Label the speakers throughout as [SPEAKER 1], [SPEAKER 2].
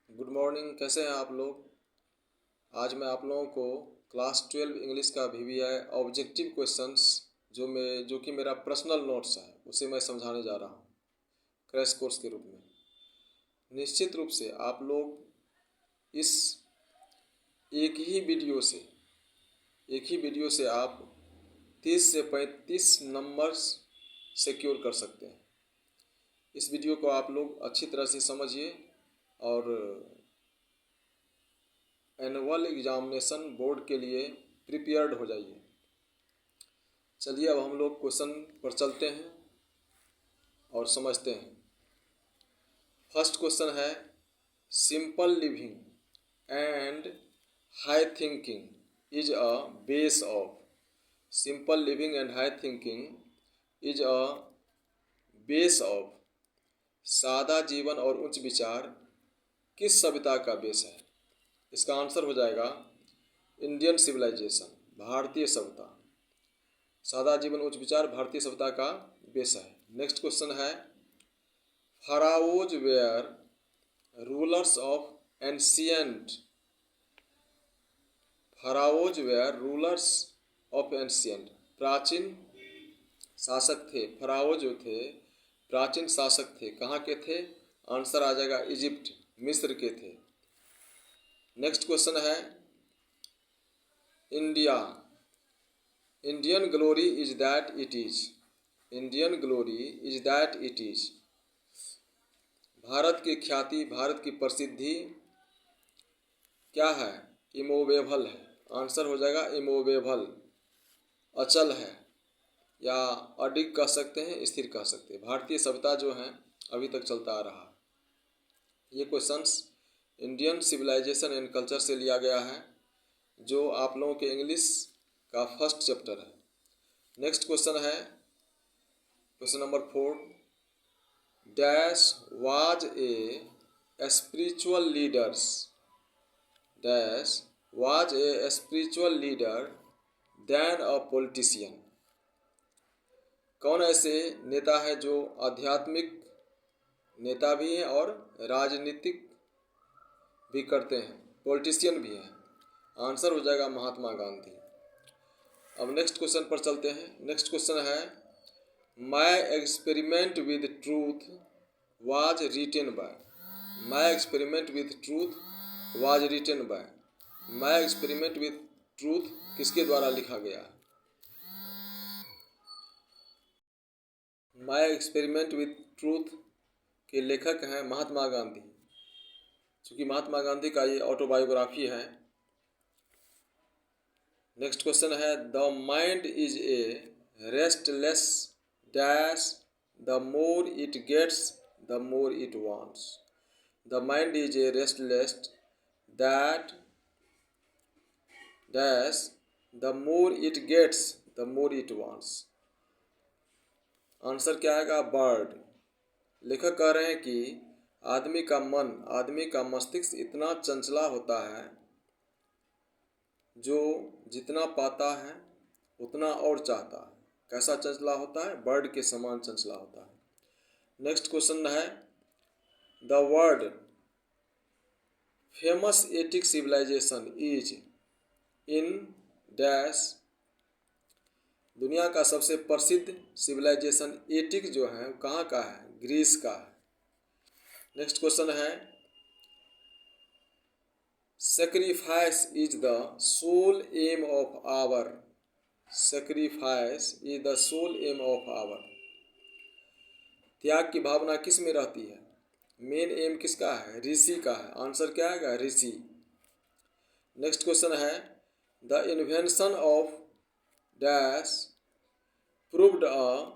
[SPEAKER 1] Good morning. कैसे हैं आप लोग। आज मैं आप लोगों को क्लास 12 इंग्लिश का VVI ऑब्जेक्टिव क्वेश्चंस जो कि मेरा पर्सनल नोट्स है उसे मैं समझाने जा रहा हूँ क्रैश कोर्स के रूप में। निश्चित रूप से आप लोग इस एक ही वीडियो से आप 30 से 35 नंबर्स सिक्योर कर सकते हैं। इस वीडियो को आप लोग अच्छी तरह से समझिए और एनुअल एग्जामिनेशन बोर्ड के लिए प्रिपेयर्ड हो जाइए। चलिए अब हम लोग क्वेश्चन पर चलते हैं और समझते हैं। फर्स्ट क्वेश्चन है, simple living and high thinking is a base of. Simple living and high thinking is a base of. सादा जीवन और उच्च विचार किस सभ्यता का बेस है। इसका आंसर हो जाएगा इंडियन सिविलाइजेशन, भारतीय सभ्यता। सादा जीवन उच्च विचार भारतीय सभ्यता का बेस है। नेक्स्ट क्वेश्चन है, pharaohs were rulers of ancient। pharaohs were rulers of ancient। प्राचीन शासक थे। pharaoh जो थे प्राचीन शासक थे। कहाँ के थे? आंसर आ जाएगा इजिप्ट, मिस्र के थे। नेक्स्ट क्वेश्चन है, India Indian glory is that it is. Indian glory is that it is. Bharat की ख्याति, भारत की प्रसिद्धि क्या है? इमोवेबल है। आंसर हो जाएगा इमोवेबल, अचल है, या अडिग कह सकते हैं, स्थिर कह सकते हैं। भारतीय सभ्यता जो है अभी तक चलता आ रहा। ये questions Indian civilisation and culture से लिया गया है, जो आप लोगों के इंग्लिश का फर्स्ट चैप्टर है। नेक्स्ट क्वेश्चन है question number 4, dash was a spiritual leaders. Dash was a spiritual leader then a politician. कौन ऐसे नेता है जो आध्यात्मिक नेता भी हैं और राजनीतिक भी करते हैं, पॉलिटिशियन भी हैं। आंसर हो जाएगा महात्मा गांधी। अब नेक्स्ट क्वेश्चन पर चलते हैं। नेक्स्ट क्वेश्चन है, my experiment with truth was written by. My experiment with truth was written by. My experiment with truth किसके द्वारा लिखा गया है? माई एक्सपेरिमेंट विद ट्रूथ के लेखक हैं महात्मा गांधी। चूँकि महात्मा गांधी का ये ऑटोबायोग्राफी है। नेक्स्ट क्वेश्चन है, the mind is a restless dash the more it gets the more it wants. The mind is a restless that dash the more it gets the more it wants. Answer क्या आएगा? Bird. लेखक कह रहे हैं कि आदमी का मन, आदमी का मस्तिष्क इतना चंचला होता है, जो जितना पाता है उतना और चाहता है। कैसा चंचला होता है? बर्ड के समान चंचला होता है। नेक्स्ट क्वेश्चन है, the world famous Attic civilisation is in dash. दुनिया का सबसे प्रसिद्ध सिविलाइजेशन एटिक जो है कहाँ का है? ग्रीस का है। नेक्स्ट क्वेश्चन है, sacrifice is the sole aim of our। sacrifice is the sole aim of our। त्याग की भावना किस में रहती है? मेन एम किसका है? ऋषि का है। आंसर क्या आएगा? ऋषि। नेक्स्ट क्वेश्चन है, the invention of dash proved a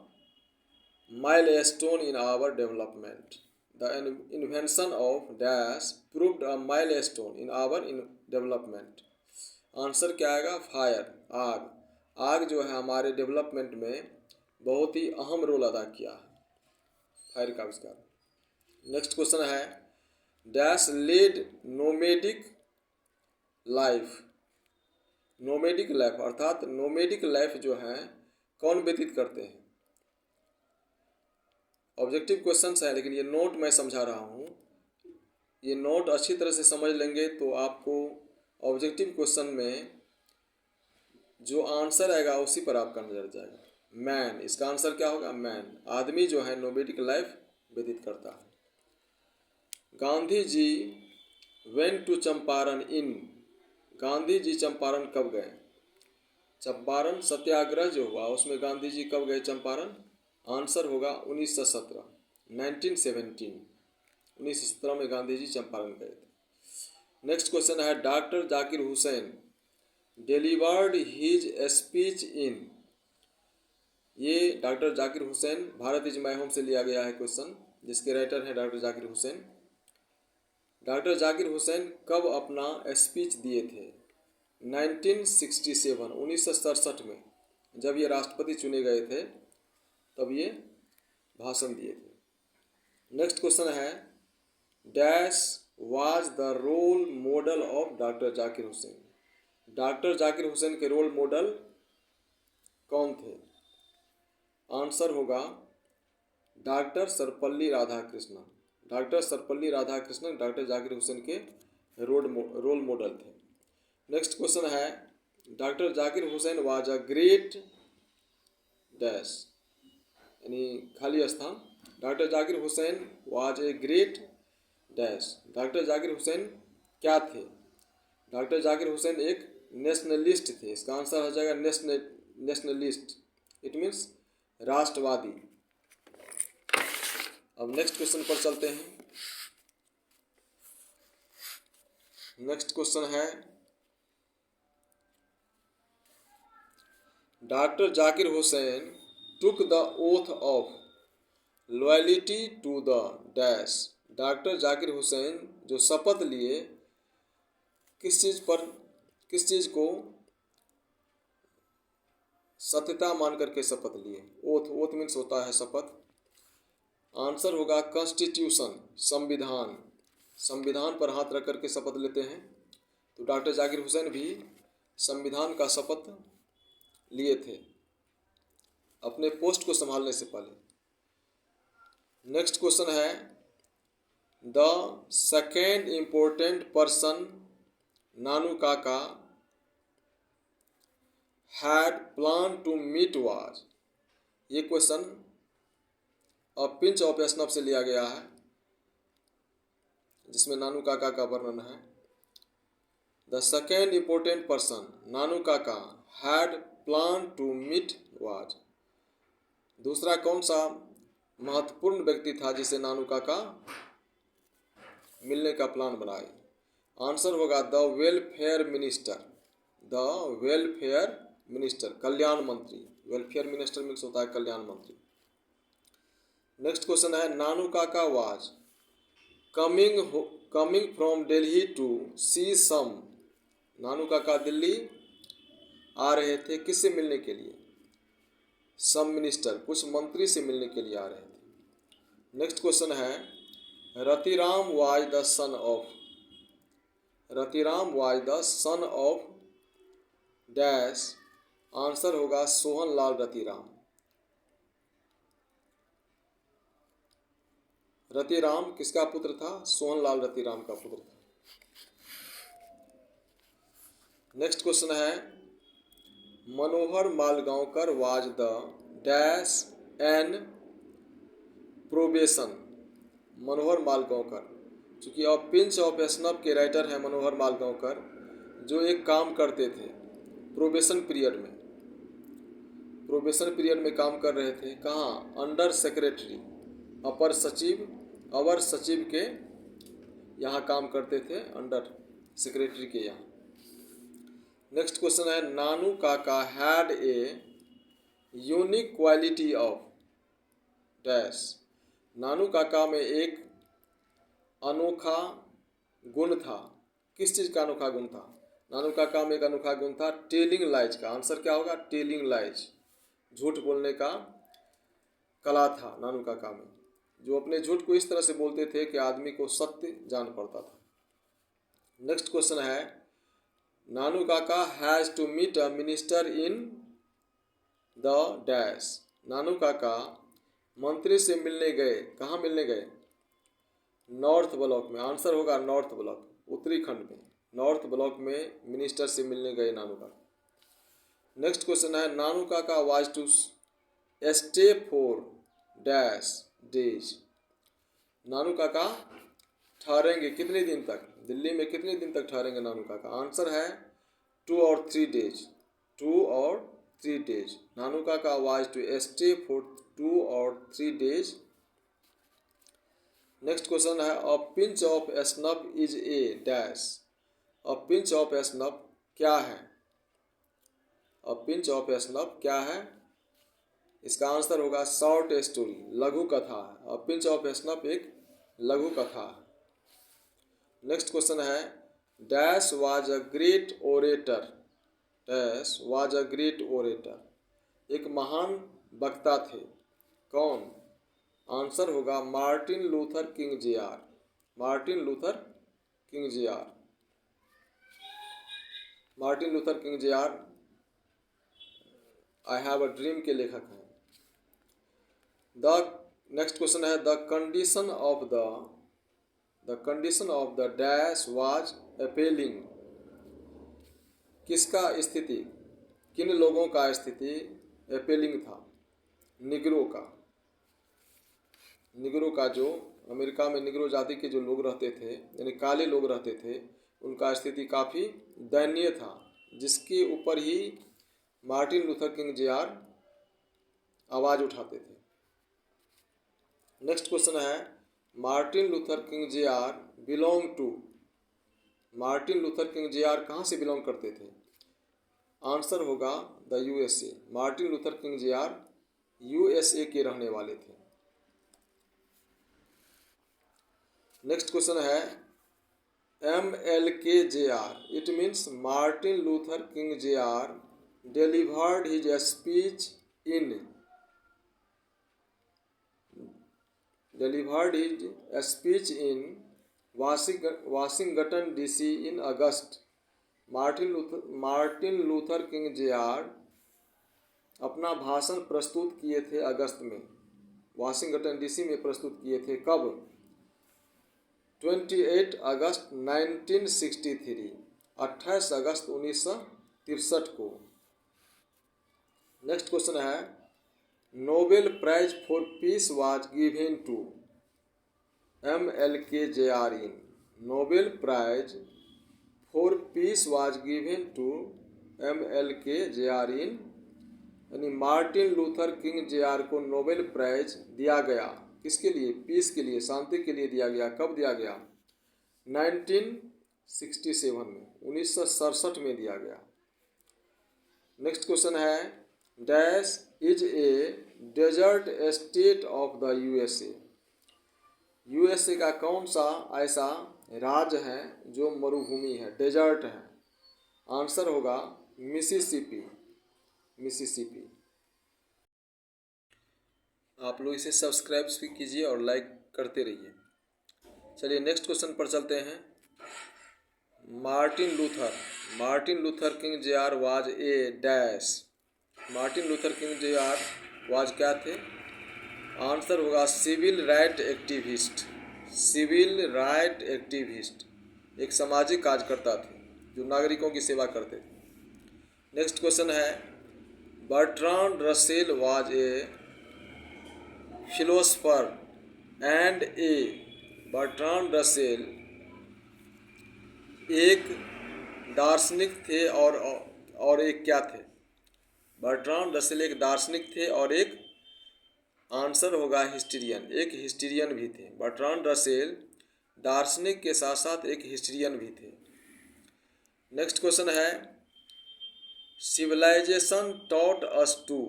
[SPEAKER 1] milestone in our development. The invention of dash proved a milestone in our development। Answer क्या आएगा? फायर, आग। आग जो है हमारे डेवलपमेंट में बहुत ही अहम रोल अदा किया है, फायर का आविष्कार। नेक्स्ट क्वेश्चन है, dash led nomadic life. Nomadic life अर्थात नोमेडिक लाइफ जो है कौन व्यतीत करते हैं? ऑब्जेक्टिव क्वेश्चंस है, लेकिन ये नोट मैं समझा रहा हूँ। ये नोट अच्छी तरह से समझ लेंगे तो आपको ऑब्जेक्टिव क्वेश्चन में जो आंसर आएगा उसी पर आपका नजर जाएगा। मैन, इसका आंसर क्या होगा? मैन, आदमी जो है नोबेडिक लाइफ व्यतीत करता है। गांधी जी वेंट टू चंपारण इन, गांधी जी चंपारण कब गए? चंपारण सत्याग्रह जो हुआ उसमें गांधी जी कब गए चंपारण? आंसर होगा 1917, 1917, 1917 में गांधी जी चंपारण गए थे। नेक्स्ट क्वेश्चन है doctor Zakir Hussain delivered his speech in, ये doctor Zakir Hussain Bharat is my home से लिया गया है क्वेश्चन, जिसके राइटर हैं डॉक्टर जाकिर हुसैन। डॉक्टर जाकिर हुसैन कब अपना स्पीच दिए थे? 1967, 1967 में जब ये राष्ट्रपति चुने गए थे तब ये भाषण दिए थे। नेक्स्ट क्वेश्चन है dash was the role model of doctor Zakir Hussain, doctor Zakir Hussain के रोल मॉडल कौन थे? आंसर होगा doctor Sarvepalli Radhakrishnan, doctor Sarvepalli Radhakrishnan doctor Zakir Hussain के रोल मॉडल थे। नेक्स्ट क्वेश्चन है doctor Zakir Hussain was a great dash, यानी खाली स्थान, doctor Zakir Hussain was a great dash, doctor Zakir Hussain क्या थे? डॉक्टर जाकिर हुसैन एक नेशनलिस्ट थे, इसका आंसर हो जाएगा नेशनलिस्ट, इट मीन्स राष्ट्रवादी। अब नेक्स्ट क्वेश्चन पर चलते हैं। नेक्स्ट क्वेश्चन है doctor Zakir Hussain took the oath of loyalty to the dash, doctor Zakir Hussain जो शपथ लिए किस चीज़ को सत्यता मान करके शपथ लिए? ओथ मीन्स होता है शपथ। आंसर होगा कॉन्स्टिट्यूशन, संविधान, संविधान पर हाथ रख करके शपथ लेते हैं। तो डॉक्टर जाकिर हुसैन भी संविधान का शपथ लिए थे अपने पोस्ट को संभालने से पहले। नेक्स्ट क्वेश्चन है the second important person Nanu Kaka had plan to meet was, ये क्वेश्चन पिंच ऑफ स्नफ से लिया गया है जिसमें नानू काका का वर्णन है। The second important person Nanu Kaka had plan to meet was, दूसरा कौन सा महत्वपूर्ण व्यक्ति था जिसे नानू काका मिलने का प्लान बनाए? आंसर होगा the welfare minister, the welfare minister, कल्याण मंत्री, वेलफेयर मिनिस्टर मीन्स होता है कल्याण मंत्री। नेक्स्ट क्वेश्चन है Nanu Kaka was coming from Delhi to see some, Nanu Kaka Delhi आ रहे थे किससे मिलने के लिए? सम मिनिस्टर, कुछ मंत्री से मिलने के लिए आ रहे थे। नेक्स्ट क्वेश्चन है Ratiram was the son of, Ratiram was the son of dash, answer होगा सोहन लाल रतिराम, रतिराम किसका पुत्र था? सोहन लाल रतिराम का पुत्र था। नेक्स्ट क्वेश्चन है Manohar Malgaonkar was the dash in probation, Manohar Malgaonkar, चूँकि अब पिंच ऑफ स्नफ के राइटर हैं मनोहर मालगांवकर, जो एक काम करते थे प्रोबेशन पीरियड में, प्रोबेशन पीरियड में काम कर रहे थे, कहाँ? अंडर सेक्रेटरी, अवर सचिव के यहाँ काम करते थे, अंडर सेक्रेटरी के यहाँ। नेक्स्ट क्वेश्चन है Nanu Kaka had a unique quality of dash, Nanu Kaka में एक अनोखा गुण था, किस चीज़ का अनोखा गुण था? नानू काका में एक अनोखा गुण था टेलिंग लाइज का, आंसर क्या होगा? टेलिंग लाइज, झूठ बोलने का कला था नानू काका में, जो अपने झूठ को इस तरह से बोलते थे कि आदमी को सत्य जान पड़ता था। नेक्स्ट क्वेश्चन है Nanu Kaka has to meet a minister in the dash, Nanu Kaka मंत्री से मिलने गए, कहाँ मिलने गए? नॉर्थ ब्लॉक में, आंसर होगा नॉर्थ ब्लॉक, उत्तरी खंड में, नॉर्थ ब्लॉक में मिनिस्टर से मिलने गए नानू काका। नेक्स्ट क्वेश्चन है, Nanu Kaka was to stay for dash days. Nanu Kaka ठहरेंगे कितने दिन तक, दिल्ली में कितने दिन तक ठहरेंगे नानू काका? आंसर है 2 और 3 डेज, 2 और 3 days. Nanu Kaka was to stay for 2 और 3 डेज। नेक्स्ट क्वेश्चन है, a pinch of snuff is a dash. A pinch of snuff क्या है? अ पिंच ऑफ स्नफ क्या है? इसका आंसर होगा शॉर्ट स्टोरी, लघु कथा। अ पिंच ऑफ स्नफ एक लघु कथा है। नेक्स्ट क्वेश्चन है, dash was a great orator. Dash was a great orator, एक महान वक्ता थे। कौन? आंसर होगा Martin Luther king Jr. Martin Luther king Jr. Martin Luther king Jr. I have a dream के लेखक हैं। द नेक्स्ट क्वेश्चन है, the condition of the dash was appalling. किसका स्थिति, किन लोगों का स्थिति अपेलिंग था? निग्रो का। निग्रो का, जो अमेरिका में निग्रो जाति के जो लोग रहते थे, यानी काले लोग रहते थे, उनका स्थिति काफ़ी दयनीय था, जिसके ऊपर ही मार्टिन लूथर किंग Jr. आवाज़ उठाते थे। नेक्स्ट क्वेश्चन है, Martin Luther king Jr. Belong to. Martin Luther king Jr. कहाँ से बिलोंग करते थे? आंसर होगा the USA। Martin Luther king Jr. USA के रहने वाले थे। नेक्स्ट क्वेश्चन है, MLK Jr. It means Martin Luther king Jr. delivered his speech in Washington DC in August। मार्टिन लूथर किंग Jr. अपना भाषण प्रस्तुत किए थे अगस्त में, वाशिंगटन DC में प्रस्तुत किए थे। कब? 28 अगस्त 1963, 28 अगस्त 1963 को। नेक्स्ट क्वेश्चन है, Nobel prize for peace was given to MLK Jr. In. Nobel prize for peace was given to MLK Jr. In, यानी मार्टिन लूथर किंग Jr. को नोबेल प्राइज दिया गया। किसके लिए? पीस के लिए, शांति के लिए दिया गया। कब दिया गया? 1967 में, 1967 में दिया गया। नेक्स्ट क्वेश्चन है, dash is a desert state of the USA। USA का कौन सा ऐसा राज्य है जो मरुभूमि है, डेजर्ट है? आंसर होगा मिसिसिपी। मिसिसिपी। आप लोग इसे सब्सक्राइब भी कीजिए और लाइक करते रहिए। चलिए नेक्स्ट क्वेश्चन पर चलते हैं। Martin Luther king Jr. Was a dash. Martin Luther king Jr. Was क्या थे? आंसर होगा civil right activist. Civil right activist, एक सामाजिक कार्यकर्ता थे जो नागरिकों की सेवा करते थे। नेक्स्ट क्वेश्चन है, Bertrand Russell was a philosopher and A. Bertrand Russell एक दार्शनिक थे और एक क्या थे? बर्ट्रांड रसेल एक दार्शनिक थे और एक, आंसर होगा हिस्ट्रियन, एक हिस्ट्रियन भी थे। बर्ट्रांड रसेल दार्शनिक के साथ साथ एक हिस्ट्रियन भी थे। नेक्स्ट क्वेश्चन है, civilisation taught us to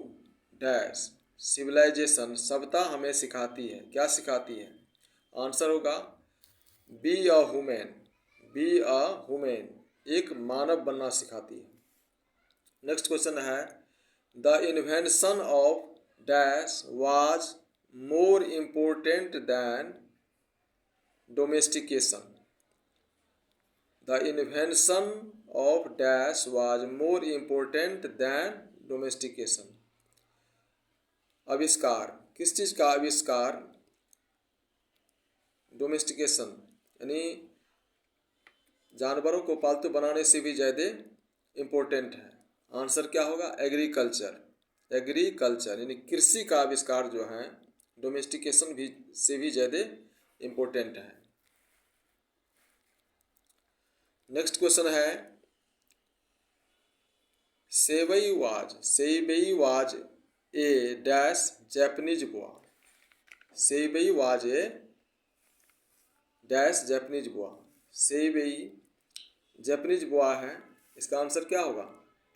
[SPEAKER 1] dash. Civilisation, सभ्यता हमें सिखाती है, क्या सिखाती है? आंसर होगा be a woman. Be a woman, एक मानव बनना सिखाती है। नेक्स्ट क्वेश्चन है, the invention of dash was more important than domestication. The invention of dash was more important than domestication. आविष्कार, किस चीज़ का आविष्कार डोमेस्टिकेशन यानी जानवरों को पालतू बनाने से भी ज़्यादा इम्पोर्टेंट है। आंसर क्या होगा? एग्रीकल्चर। एग्रीकल्चर यानी कृषि का आविष्कार जो है डोमेस्टिकेशन भी से भी ज़्यादा इम्पोर्टेंट है। नेक्स्ट क्वेश्चन है Seibei was a dash Japanese boy. Seibei was a dash Japanese boy. Seibei Japanese boy है, इसका आंसर क्या होगा?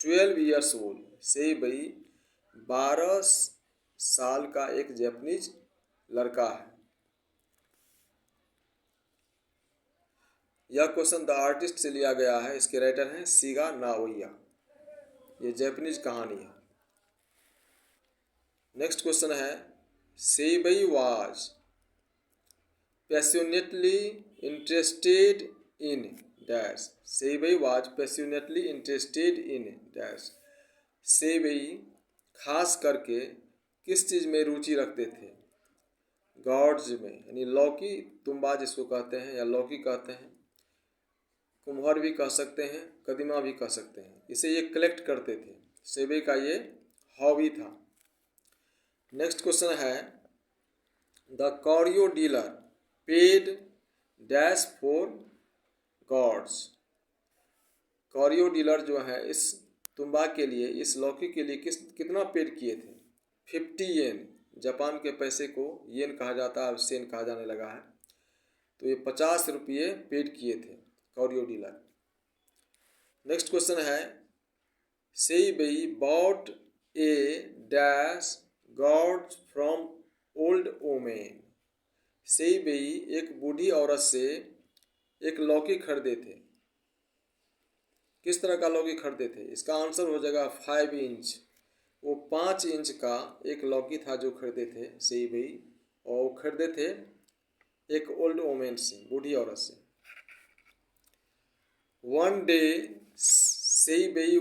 [SPEAKER 1] 12 ईयर्स ओल्ड। सेबई 12 साल का एक जापानीज लड़का है। यह क्वेश्चन द आर्टिस्ट से लिया गया है। इसके राइटर हैं सीगा नाओया। ये जापानीज कहानी है। नेक्स्ट क्वेश्चन है Seibei was passionately interested in dash. Seibei was passionately interested in dash. Seibei खास करके किस चीज़ में रुचि रखते थे? गॉड्स में यानी लौकी, तुम्बा जिसको कहते हैं या लौकी कहते हैं, कुम्हार भी कह सकते हैं, कदीमा भी कह सकते हैं। इसे ये कलेक्ट करते थे। सेबई का ये हॉबी था। नेक्स्ट क्वेश्चन है the curio dealer paid dash for gods. Curio dealer जो है इस तुम्बा के लिए, इस लौकी के लिए कितना पेड किए थे? 50 येन। जापान के पैसे को येन कहा जाता है, अब सेन कहा जाने लगा है। तो ये 50 रुपये पेड किए थे कॉरियो डीलर। नेक्स्ट क्वेश्चन है Seibei bought a dash gods from old woman. Seibei एक बूढ़ी औरत से एक लौकी खरीदे थे। किस तरह का लौकी खरीदे थे? इसका आंसर हो जाएगा 5 इंच। वो 5 इंच का एक लौकी था जो खरीदे थे सेबई, और वो खरीदे थे एक ओल्ड ओमेन से, बूढ़ी औरत से। One day Seibei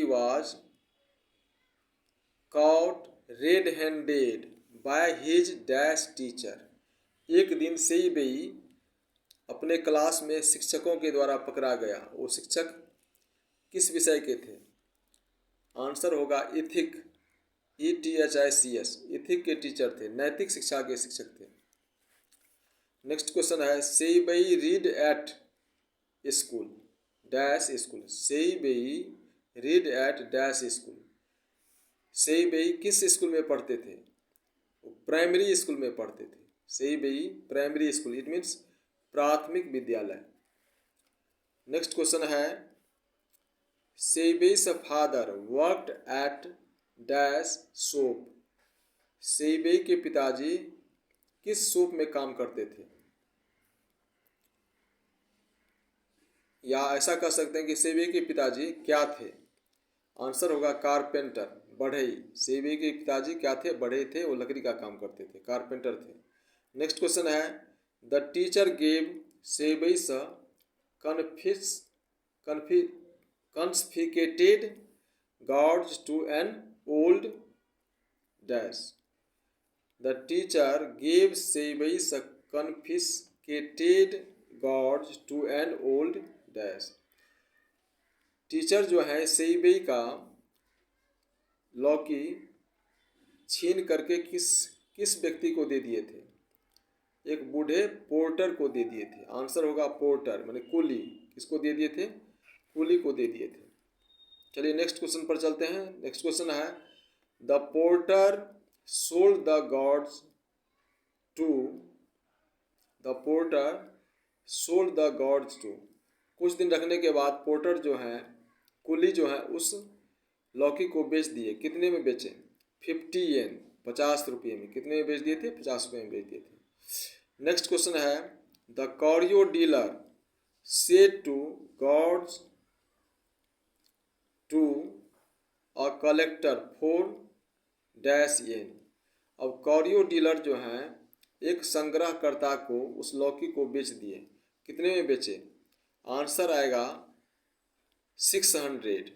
[SPEAKER 1] was caught red-handed by his dash teacher। एक दिन सेइबेई अपने क्लास में शिक्षकों के द्वारा पकड़ा गया। वो शिक्षक किस विषय के थे? आंसर होगा इथिक, ETHICS। इथिक के टीचर थे, नैतिक शिक्षा के शिक्षक थे। नेक्स्ट क्वेश्चन है Seibei read at school dash school. Seibei read at dash school. Seibei किस स्कूल में पढ़ते थे? प्राइमरी स्कूल में पढ़ते थे। Seibei primary school, it means प्राथमिक विद्यालय। नेक्स्ट क्वेश्चन है Seibei's father worked at dash shop. Seibei के पिताजी किस शॉप में काम करते थे? या ऐसा कह सकते हैं कि सेइबेई के पिताजी क्या थे? आंसर होगा कारपेंटर, बढ़ई। सेइबेई के पिताजी क्या थे? बढ़ई थे, वो लकड़ी का काम करते थे, कारपेंटर थे। नेक्स्ट क्वेश्चन है the teacher gave Seibei's confiscated gods to an old dash। The teacher gave Seibei's confiscated gods to an old dash। Teacher जो है सेइबेई का लौकी छीन करके किस व्यक्ति को दे दिए थे? एक बूढ़े पोर्टर को दे दिए थे। आंसर होगा पोर्टर, माने कुली। किसको दे दिए थे? कुली को दे दिए थे। चलिए नेक्स्ट क्वेश्चन पर चलते हैं। नेक्स्ट क्वेश्चन है the porter sold the gods to. The porter sold the gods to. कुछ दिन रखने के बाद पोर्टर जो है, कुली जो है, उस लौकी को बेच दिए। कितने में बेचे? 50 येन, 50 रुपये में। कितने में बेच दिए थे? 50 रुपये में बेच दिए थे। नेक्स्ट क्वेश्चन है the curio dealer said two gods to a collector for dash yen. अब कॉरियो डीलर जो है एक संग्रहकर्ता को उस लौकी को बेच दिए। कितने में बेचे? आंसर आएगा 600,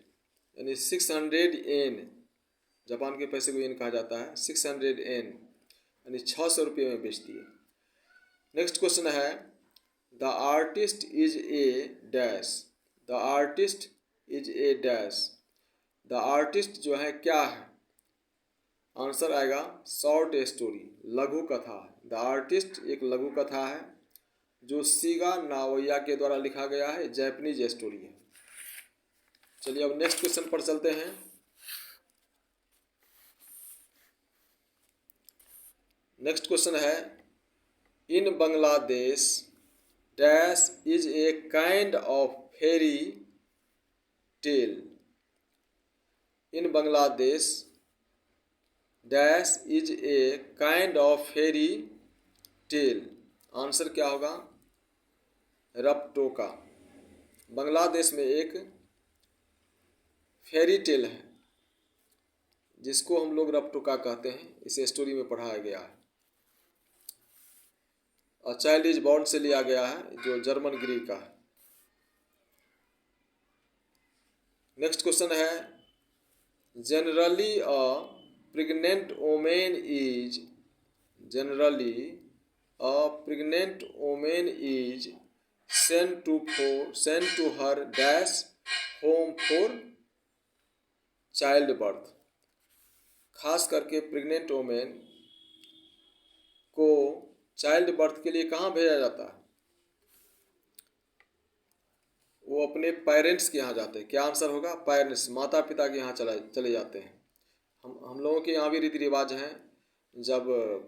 [SPEAKER 1] यानी 600 येन। जापान के पैसे को येन कहा जाता है। 600 येन। यानी 600 रुपये में बेचती है। नेक्स्ट क्वेश्चन है the artist is a dash. The artist is a dash. The artist जो है क्या है? आंसर आएगा शॉर्ट स्टोरी, लघु कथा। द आर्टिस्ट एक लघु कथा है जो सीगा नावैया के द्वारा लिखा गया है, जैपनीज स्टोरी है। चलिए अब नेक्स्ट क्वेश्चन पर चलते हैं। नेक्स्ट क्वेश्चन है in Bangladesh dash is a kind of fairy tale. In Bangladesh dash is a kind of fairy tale. Answer क्या होगा? रपटोका। बांग्लादेश में एक फेरी टेल है जिसको हम लोग रपटोका कहते हैं, इसे स्टोरी में पढ़ाया गया है और चाइल्ड इज बॉर्न से लिया गया है जो जर्मन ग्रीक का है। नेक्स्ट क्वेश्चन है generally a pregnant women is. Generally a pregnant women is sent to her dash home for child birth. खास करके प्रेग्नेंट वोमेन को चाइल्ड बर्थ के लिए कहाँ भेजा जाता है? वो अपने पेरेंट्स के यहाँ जाते हैं। क्या आंसर होगा? पेरेंट्स, माता पिता के यहाँ चले जाते हैं। हम लोगों के यहाँ भी रीति रिवाज हैं, जब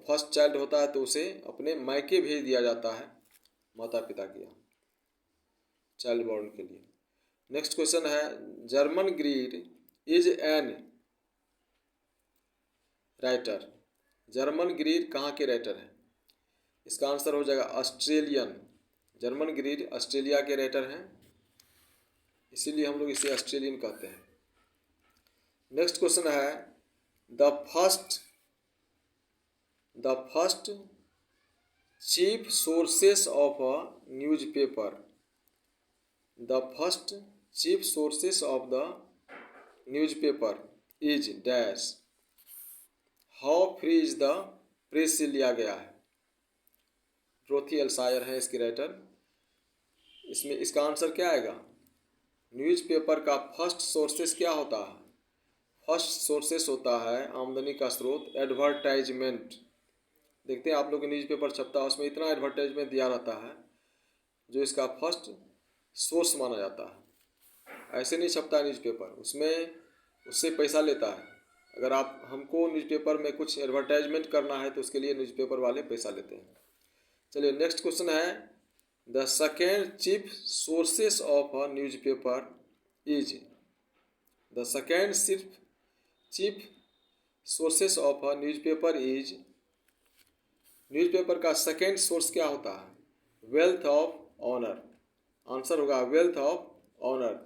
[SPEAKER 1] फर्स्ट चाइल्ड होता है तो उसे अपने मायके भेज दिया जाता है माता पिता के यहाँ चाइल्ड बॉर्न के लिए। नेक्स्ट क्वेश्चन है Germaine Greer is an writer. Germaine Greer कहाँ के राइटर हैं? इसका आंसर हो जाएगा ऑस्ट्रेलियन। जर्मन ग्रीड ऑस्ट्रेलिया के राइटर हैं, इसीलिए हम लोग इसे ऑस्ट्रेलियन कहते हैं। नेक्स्ट क्वेश्चन है the first chief sources of a newspaper. The first chief sources of the newspaper is dash. How free is the press से लिया गया है। डोरोथी एल्सायर है इसकी राइटर। इसमें इसका आंसर क्या आएगा? न्यूज़पेपर का फर्स्ट सोर्सेस क्या होता है? फर्स्ट सोर्सेस होता है आमदनी का स्रोत एडवर्टाइजमेंट। देखते हैं आप लोग न्यूज़पेपर छपता है उसमें इतना एडवर्टाइजमेंट दिया रहता है जो इसका फर्स्ट सोर्स माना जाता है। ऐसे नहीं छपता न्यूज़पेपर, उसमें उससे पैसा लेता है। अगर आप हमको न्यूज़पेपर में कुछ एडवर्टाइजमेंट करना है तो उसके लिए न्यूज़पेपर वाले पैसा लेते हैं। चलिए नेक्स्ट क्वेश्चन है the second chief sources of a newspaper is. The second chief sources of a newspaper is. Newspaper का सेकेंड सोर्स क्या होता है? Wealth of owner. आंसर होगा वेल्थ ऑफ ऑनर,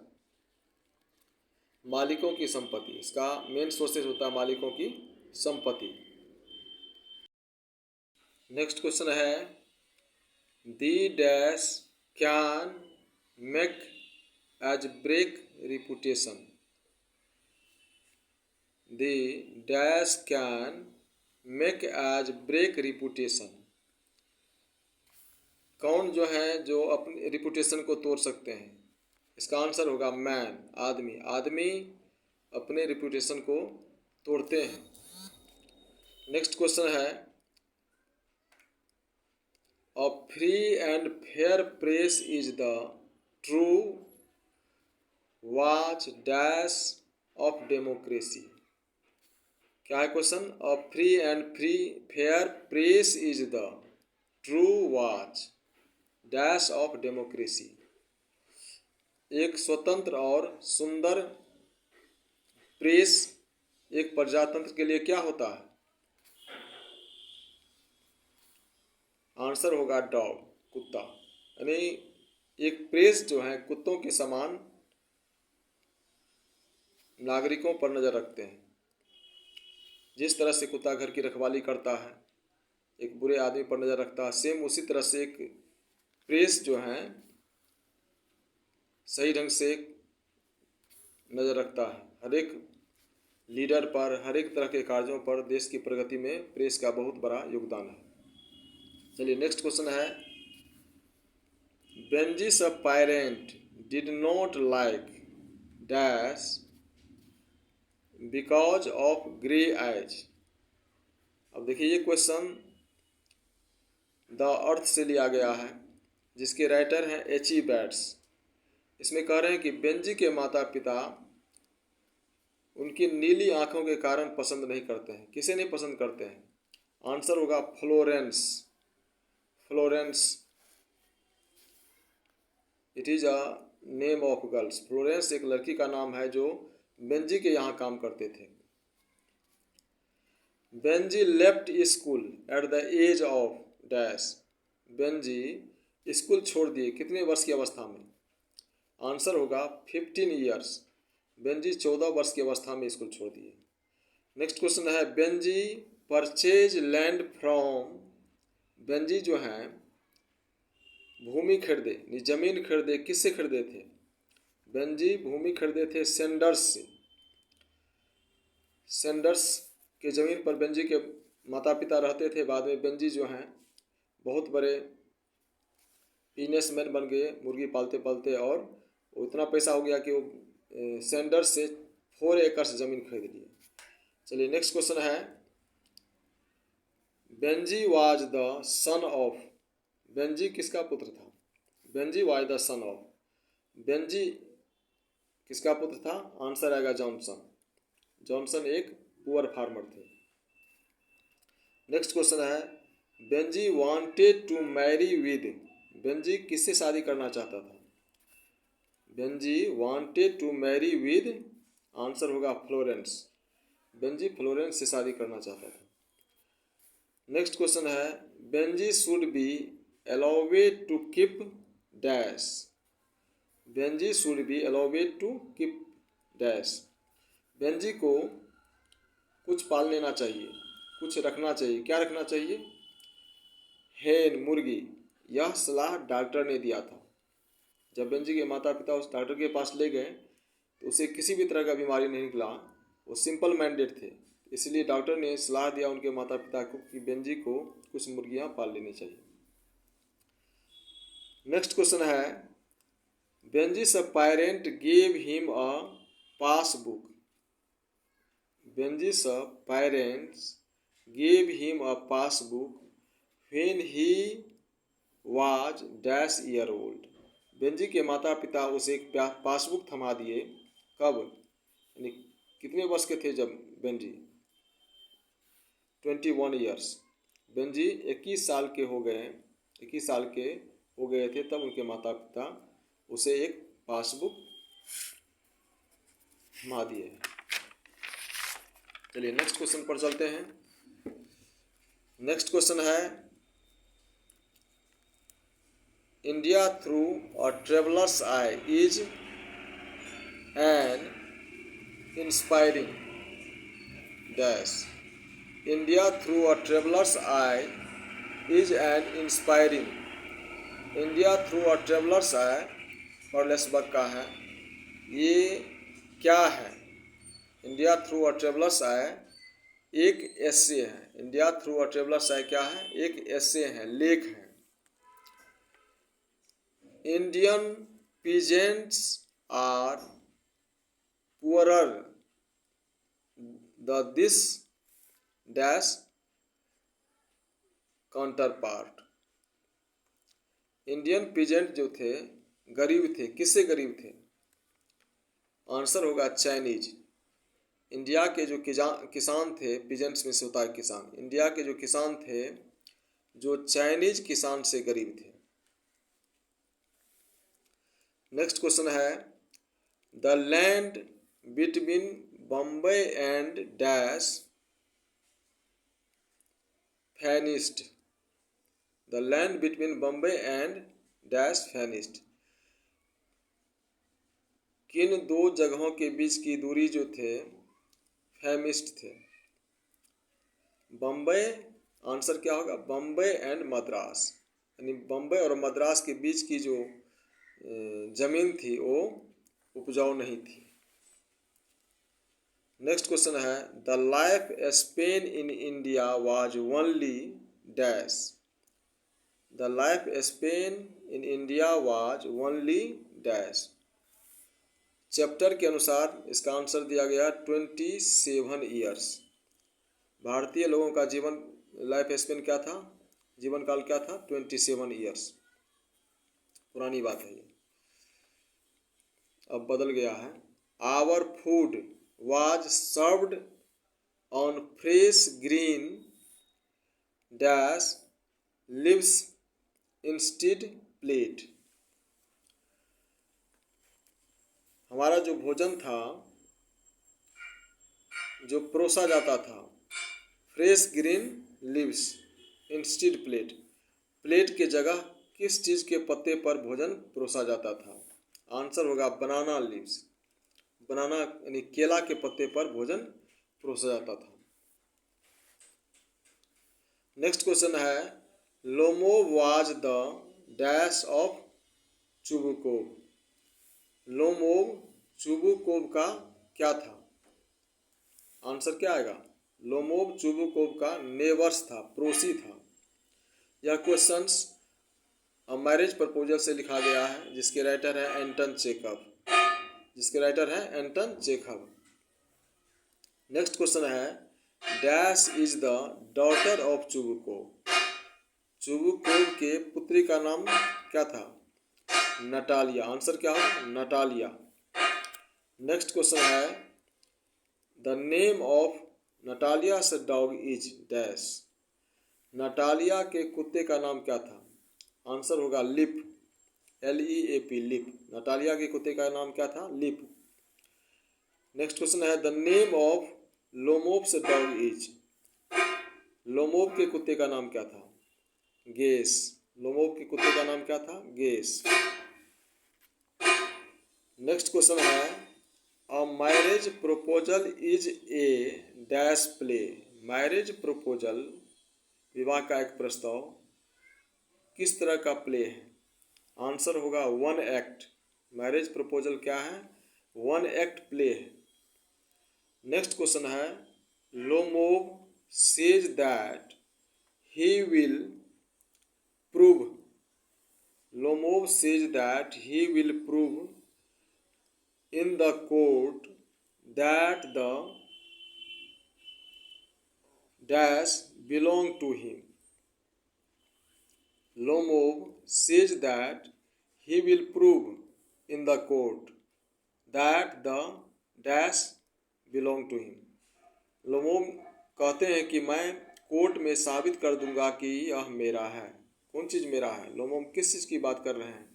[SPEAKER 1] मालिकों की संपत्ति। इसका मेन सोर्सेस होता है मालिकों की संपत्ति। नेक्स्ट क्वेश्चन है the dash can make as break reputation. The dash can make as break reputation. कौन जो है जो अपनी रिपुटेशन को तोड़ सकते हैं? इसका आंसर होगा मैन, आदमी। आदमी अपने रिपुटेशन को तोड़ते हैं। नेक्स्ट क्वेश्चन है a free and fair press is the true watch dash of democracy. क्या है question? A free and fair press is the true watch dash of democracy. एक स्वतंत्र और सुंदर प्रेस एक प्रजातंत्र के लिए क्या होता है? आंसर होगा डॉग, कुत्ता। यानी एक प्रेस जो है कुत्तों के समान नागरिकों पर नज़र रखते हैं। जिस तरह से कुत्ता घर की रखवाली करता है, एक बुरे आदमी पर नज़र रखता है, सेम उसी तरह से एक प्रेस जो है सही ढंग से नज़र रखता है हर एक लीडर पर, हर एक तरह के कार्यों पर देश की प्रगति में प्रेस का बहुत बड़ा योगदान है। चलिए नेक्स्ट क्वेश्चन है, Benjy's a parent did not like dash because of grey eyes. अब देखिए ये क्वेश्चन द अर्थ से लिया गया है, जिसके राइटर हैं H.E. बैट्स। इसमें कह रहे हैं कि बेंजी के माता पिता उनकी नीली आंखों के कारण पसंद नहीं करते हैं। किसे नहीं पसंद करते हैं? आंसर होगा Florence. Florence, it is a name of girls. Florence एक लड़की का नाम है जो बेंजी के यहाँ काम करते थे। Benjy left school at the age of dash. Benjy school छोड़ दिए कितने वर्ष की अवस्था में? आंसर होगा 15 ईयर्स। बेंजी 14 वर्ष की अवस्था में स्कूल छोड़ दिए। नेक्स्ट क्वेश्चन है, Benji purchase land from. Benji जो हैं भूमि खरीदे, जमीन खरीदे, किससे खरीदे थे? बेंजी भूमि खरीदे थे सेंडर्स से। सेंडर्स के ज़मीन पर बेंजी के माता पिता रहते थे। बाद में बेंजी जो हैं बहुत बड़े बिजनेसमैन बन गए मुर्गी पालते पालते, और उतना पैसा हो गया कि वो सेंडर्स से 4 एकड़ ज़मीन खरीद लिए। चलिए नेक्स्ट क्वेश्चन है, Benjy was the son of. Benjy किसका पुत्र था? Benjy was the son of. Benjy किसका पुत्र था? आंसर आएगा जॉनसन। जॉनसन एक पुअर फार्मर थे। नेक्स्ट क्वेश्चन है, Benjy wanted to marry with. Benjy किससे शादी करना चाहता था? Benjy wanted to marry with, answer होगा फ्लोरेंस। बेंजी फ्लोरेंस से शादी करना चाहता था। नेक्स्ट क्वेश्चन है, Benjy should be allowed to keep dash. Benjy should be allowed to keep dash. Benjy को कुछ पाल लेना चाहिए, कुछ रखना चाहिए। क्या रखना चाहिए? हेन, मुर्गी। यह सलाह डॉक्टर ने दिया था। जब बेंजी के माता पिता उस डॉक्टर के पास ले गए तो उसे किसी भी तरह का बीमारी नहीं निकला। वो सिंपल माइंडेड थे, इसलिए डॉक्टर ने सलाह दिया उनके माता पिता को कि बेंजी को कुछ मुर्गियां पाल लेनी चाहिए। नेक्स्ट क्वेश्चन है, बेंजी's parent gave him a passbook. Benji's parents gave him a passbook when he was dash year old. Benji के माता पिता उसे एक पासबुक थमा दिए। कब? यानी कितने वर्ष के थे जब बेंजी? 21 ईयर्स। बेंजी 21 साल के हो गए, 21 साल के हो गए थे तब उनके माता पिता उसे एक पासबुक थमा दिए। चलिए नेक्स्ट क्वेश्चन पर चलते हैं। नेक्स्ट क्वेश्चन है, India through a traveller's eye is an inspiring dash. India through a traveller's eye is an inspiring. India through a traveller's eye Charles Buck का है। ये क्या है? India through a traveller's eye एक essay है। India through a traveller's eye क्या है? एक एस्से है, लेख है। Indian peasants are poorer the this dash counterpart. Indian peasant जो थे गरीब थे। किससे गरीब थे? आंसर होगा चाइनीज। इंडिया के जो किसान थे, पीजेंट्स में से होता है किसान। इंडिया के जो किसान थे जो चाइनीज किसान से गरीब थे। नेक्स्ट क्वेश्चन है, the land between Bombay and dash finished. The land between Bombay and dash finished. किन दो जगहों के बीच की दूरी जो थे फैमिस्ट थे? बम्बई, आंसर क्या होगा? बम्बई एंड मद्रास। यानी बम्बई और मद्रास के बीच की जो ज़मीन थी वो उपजाऊ नहीं थी। नेक्स्ट क्वेश्चन है the life span in India was only dash. The life span in India was only dash. Chapter के अनुसार इसका आंसर दिया गया 27 ईयर्स। भारतीय लोगों का जीवन लाइफ स्पेन क्या था, जीवन काल क्या था, 27 ईयर्स। पुरानी बात है ये, अब बदल गया है। Our food was served on fresh green dash leaves instead plate. हमारा जो भोजन था जो परोसा जाता था, fresh green leaves instead plate. Plate के जगह किस चीज़ के पत्ते पर भोजन परोसा जाता था? आंसर होगा बनाना लीव्स। बनाना यानी केला के पत्ते पर भोजन परोसा जाता था। नेक्स्ट क्वेश्चन है Lomov was the dash of Chubukov. Lomov Chubukov का क्या था? आंसर क्या आएगा? लोमोव चुबुकोव का नेबर्स था, पड़ोसी था। यह क्वेश्चंस मैरिज प्रपोजल से लिखा गया है, जिसके राइटर है एंटन चेखव। नेक्स्ट क्वेश्चन है dash is the daughter of Chubukov. Chubukov के पुत्री का नाम क्या था? नटालिया। आंसर क्या होगा? नटालिया। नेक्स्ट क्वेश्चन है the name of Natalia's dog is dash. Natalia के कुत्ते का नाम क्या था? आंसर होगा लिप, LEAP, लिप। नटालिया के कुत्ते का नाम क्या था? लिप। नेक्स्ट क्वेश्चन है the name of Lomov's dog is. Lomov के कुत्ते का नाम क्या था? गेस। लोमोव के कुत्ते का नाम क्या था? गेस। नेक्स्ट क्वेश्चन है a marriage proposal is a dash play. Marriage proposal, विवाह का एक प्रस्ताव, किस तरह का प्ले है? आंसर होगा 1 एक्ट। मैरिज प्रपोजल क्या है? 1 एक्ट प्ले है। नेक्स्ट क्वेश्चन है Lomov says that he will prove. Lomov says that he will prove in the court that the dash belong to him. Lomov says that he will prove in the court that the dash belong to him. Lomov कहते हैं कि मैं court में साबित कर दूंगा कि यह मेरा है। कौन चीज़ मेरा है? लोमोव किस चीज़ की बात कर रहे हैं?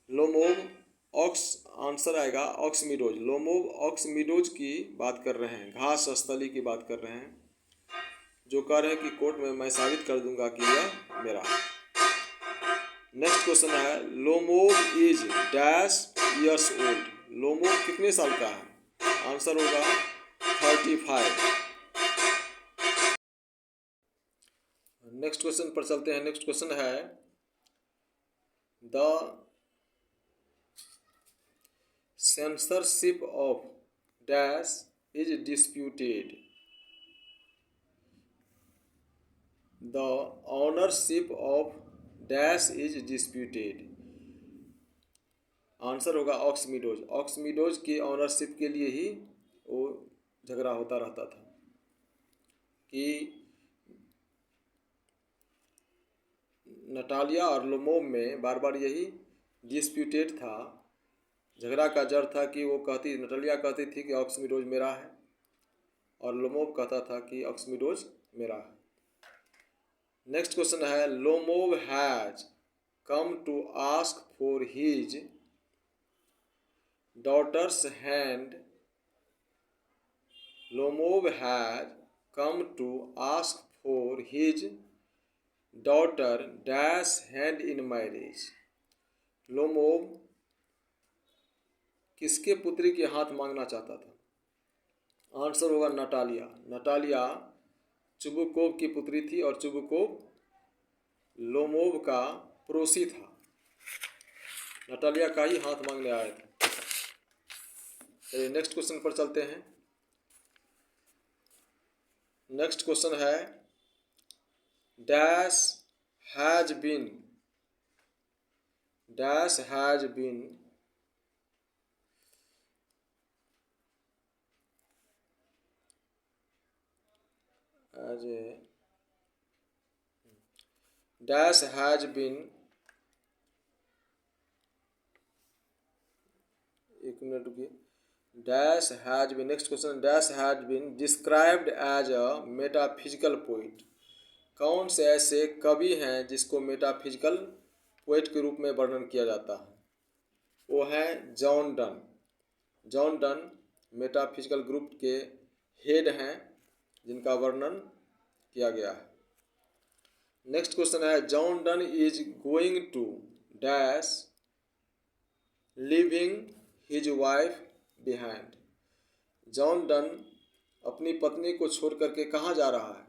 [SPEAKER 1] लोमोव ऑक्स, आंसर आएगा ऑक्समीडोज। लोमोव ऑक्समीडोज की बात कर रहे हैं, घास स्थली की बात कर रहे हैं, जो कह रहे हैं कि कोर्ट में मैं साबित कर दूंगा कि यह मेरा है। नेक्स्ट क्वेश्चन है Lomov is dash years old. Lomov कितने साल का है? आंसर होगा 35। नेक्स्ट क्वेश्चन पर चलते हैं। नेक्स्ट क्वेश्चन है the censorship of dash is disputed. The ownership of dash is disputed. Answer होगा ऑक्समीडोज। ऑक्समीडोज की ऑनरशिप के लिए ही वो झगड़ा होता रहता था कि नटालिया और लोमोव में बार बार यही डिस्प्यूटेड था। झगड़ा का जड़ था कि वो कहती, नटालिया कहती थी कि ऑक्समीडोज मेरा है और लोमोव कहता था कि ऑक्समीडोज मेरा है। नेक्स्ट क्वेश्चन है Lomov has come to ask for his daughter's hand. Lomov has come to ask for his daughter dash hand in marriage. Lomov किसके पुत्री के हाथ मांगना चाहता था? आंसर होगा नटालिया। नटालिया चुबुकोव की पुत्री थी और चुबुकोव लोमोव का पड़ोसी था। नटालिया का ही हाथ मांगने आया था। चलिए नेक्स्ट क्वेश्चन पर चलते हैं। नेक्स्ट क्वेश्चन है dash has been as a dash has been एक मिनट रुकिए dash has been next question dash has been described as a metaphysical poet कौन से ऐसे कवि हैं जिसको मेटाफिजिकल पोइट के रूप में वर्णन किया जाता है वो है जॉन डन मेटाफिजिकल ग्रुप के हेड हैं जिनका वर्णन किया गया है। नेक्स्ट क्वेश्चन है John Donne is going to dash living his wife behind John Donne अपनी पत्नी को छोड़ करके कहाँ जा रहा है।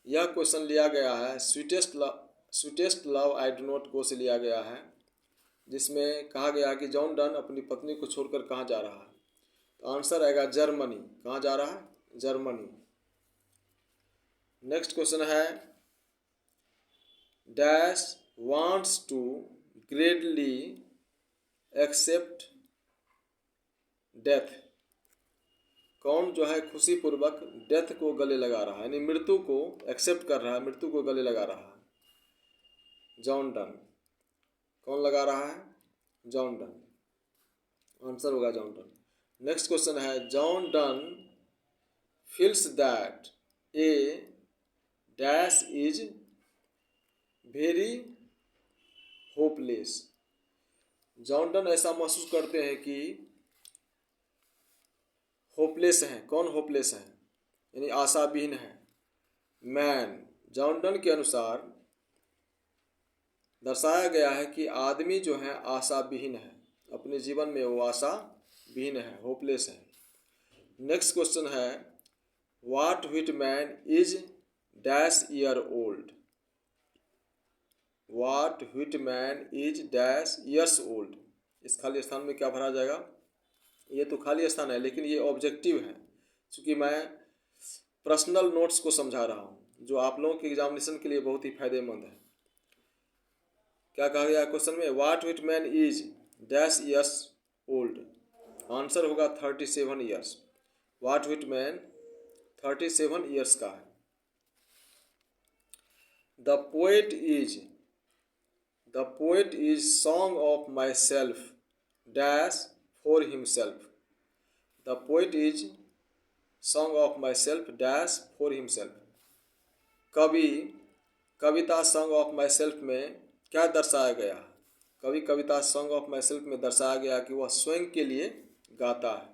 [SPEAKER 1] यह क्वेश्चन लिया गया है sweetest love I do not go से लिया गया है जिसमें कहा गया है कि जॉन डन अपनी पत्नी को छोड़कर कहाँ जा रहा है। तो आंसर आएगा जर्मनी। कहाँ जा रहा है? जर्मनी। नेक्स्ट क्वेश्चन है dash wants to gradually accept death कौन जो है खुशी पूर्वक डेथ को गले लगा रहा है यानी मृत्यु को एक्सेप्ट कर रहा है मृत्यु को गले लगा रहा है। John done. कौन लगा रहा है? John done. आंसर होगा जॉन डन। नेक्स्ट क्वेश्चन है John done feels that A dash is very hopeless John Donne ऐसा महसूस करते हैं कि होपलेस हैं। कौन होपलेस है? यानी आशाविहीन है। मैन जॉन डन के अनुसार दर्शाया गया है कि आदमी जो है आशाविहीन है अपने जीवन में वो आशाविहीन है होपलेस है। नेक्स्ट क्वेश्चन है what Whitman is dash year old what Whitman is dash years old इस खाली स्थान में क्या भरा जाएगा? ये तो खाली स्थान है लेकिन ये ऑब्जेक्टिव है क्योंकि मैं पर्सनल नोट्स को समझा रहा हूँ जो आप लोगों के एग्जामिनेशन के लिए बहुत ही फायदेमंद है। क्या कहा गया क्वेश्चन में? What Whitman is dash years old answer होगा 37 ईयर्स। व्हाट व्हिटमैन 37 ईयर्स का है। The poet is song of my self dash for himself the poet is song of my self dash for himself Kavita song of my self में क्या दर्शाया गया है? कविता song of my self में दर्शाया गया कि वह स्वयं के लिए गाता है।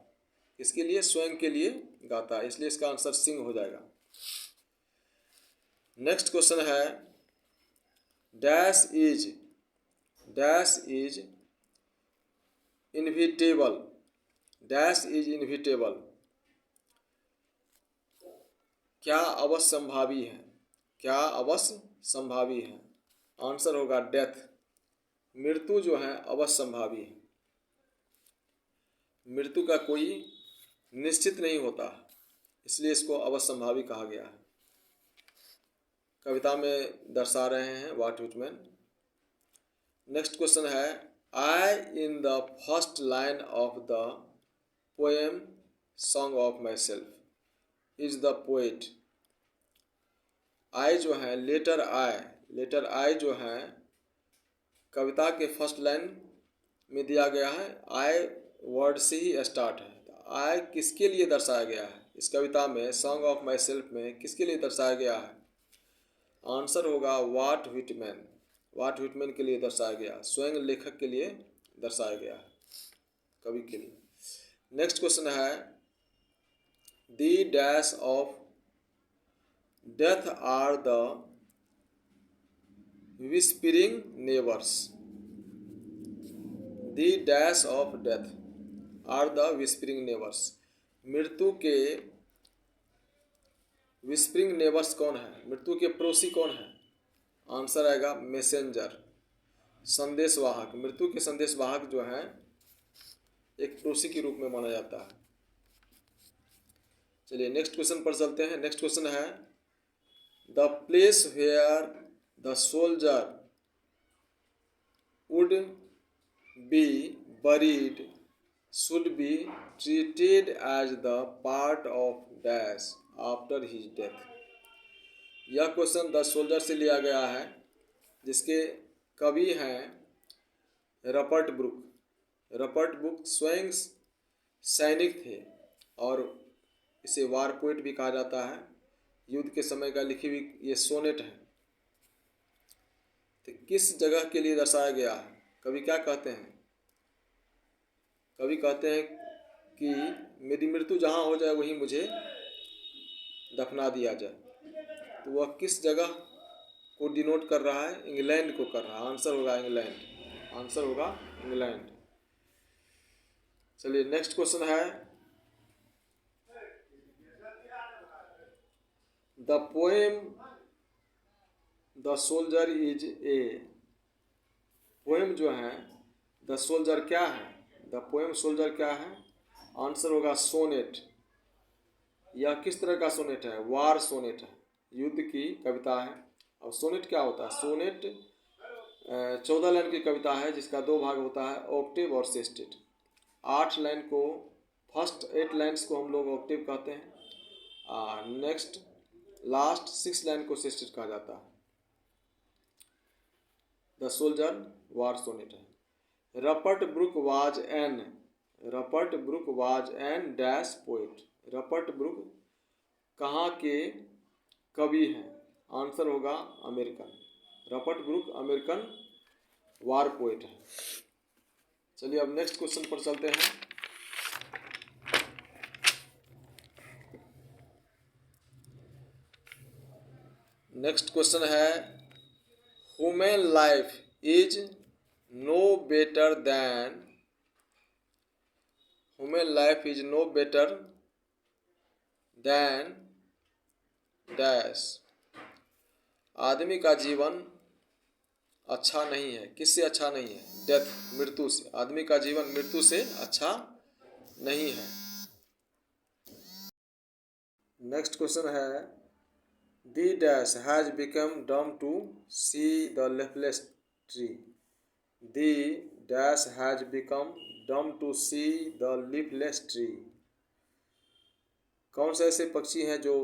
[SPEAKER 1] किसके लिए? स्वयं के लिए गाता है इसलिए इसका आंसर सिंग हो जाएगा। नेक्स्ट क्वेश्चन है डैश इज इनविटेबल क्या अवश्य संभावी है आंसर होगा डेथ। मृत्यु जो है अवश्य संभावी है। मृत्यु का कोई निश्चित नहीं होता इसलिए इसको अवश्य संभावी कहा गया है। कविता में दर्शा रहे हैं व्हाट व्हिटमैन। नेक्स्ट क्वेश्चन है I in the first line of the poem song of myself is the poet I जो है लेटर आई जो है कविता के फर्स्ट लाइन में दिया गया है। आई वर्ड से ही स्टार्ट है। तो आई किसके लिए दर्शाया गया है? इस कविता में सॉन्ग ऑफ माई सेल्फ में किसके लिए दर्शाया गया है? आंसर होगा व्हाट व्हिटमैन के लिए दर्शाया गया स्वयं लेखक के लिए दर्शाया गया है कवि के लिए। नेक्स्ट क्वेश्चन है the dash of death are the whispering neighbours the dash of death are the whispering neighbours मृत्यु के विस्परिंग नेबर्स कौन है? मृत्यु के पड़ोसी कौन है? आंसर आएगा मैसेंजर संदेशवाहक। मृत्यु के संदेशवाहक जो हैं एक पड़ोसी के रूप में माना जाता है। चलिए नेक्स्ट क्वेश्चन पर चलते हैं। नेक्स्ट क्वेश्चन है the place where the soldier would be buried should be treated as the part of dash after his death। यह क्वेश्चन द सोल्जर से लिया गया है, जिसके कवि हैं रपर्ट ब्रुक। रपर्ट ब्रुक स्वयं सैनिक थे और इसे वार पोएट भी कहा जाता है। युद्ध के समय का लिखी हुई ये सोनेट है। तो किस जगह के लिए दर्शाया गया है? कवि क्या कहते हैं? कवि कहते हैं कि मेरी मृत्यु जहाँ हो जाए वहीं मुझे दफना दिया जाए। तो वह किस जगह को डिनोट कर रहा है? इंग्लैंड को कर रहा है। आंसर होगा इंग्लैंड। आंसर होगा इंग्लैंड। चलिए नेक्स्ट क्वेश्चन है the poem the soldier is a. Poem जो है द सोल्जर क्या है? द पोएम सोल्जर क्या है? आंसर होगा सोनेट। यह किस तरह का सोनेट है? वार सोनेट है, युद्ध की कविता है। और सोनेट क्या होता है? सोनेट 14 लाइन की कविता है, जिसका 2 भाग होता है, ऑक्टेव और सेस्टेट। 8 लाइन को, फर्स्ट 8 लाइन्स को हम लोग ऑक्टेव कहते हैं, नेक्स्ट लास्ट 6 लाइन को सेस्टेट कहा जाता है। द सोल्जर वार सोनेट है। Rupert Brooke was an dash poet. Rupert Brooke कहाँ के कवि हैं? आंसर होगा American. Rupert Brooke American war poet है। चलिए अब नेक्स्ट क्वेश्चन पर चलते हैं। नेक्स्ट क्वेश्चन है human life is no better than dash. आदमी का जीवन अच्छा नहीं है। किससे अच्छा नहीं है? डेथ, मृत्यु से। आदमी का जीवन मृत्यु से अच्छा नहीं है। नेक्स्ट क्वेश्चन है the dash has become dumb to see the leafless tree. The dash has become dumb to see the leafless tree. कौन से ऐसे पक्षी हैं जो